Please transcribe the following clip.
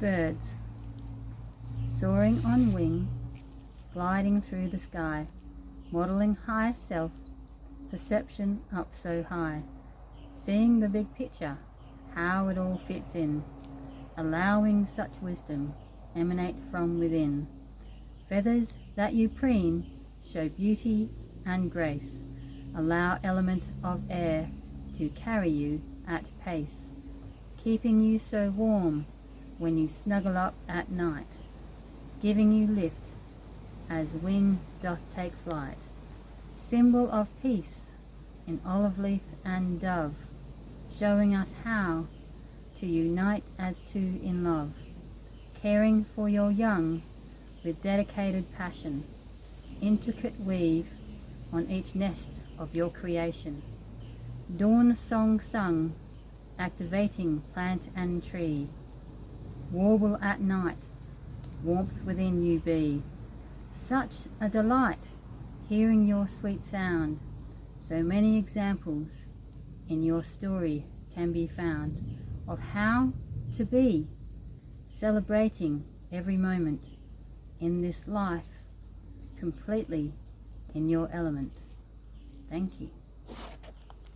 Birds, soaring on wing, gliding through the sky, modelling higher self, perception up so high, seeing the big picture, how it all fits in, allowing such wisdom emanate from within. Feathers that you preen show beauty and grace, allow element of air to carry you at pace, keeping you so warm when you snuggle up at night, giving you lift as wing doth take flight, symbol of peace in olive leaf and dove, showing us how to unite as two in love, caring for your young with dedicated passion, intricate weave on each nest of your creation, dawn song sung, activating plant and tree, warble at night, warmth within you be, such a delight hearing your sweet sound. So many examples in your story can be found of how to be, celebrating every moment in this life, completely in your element. Thank you.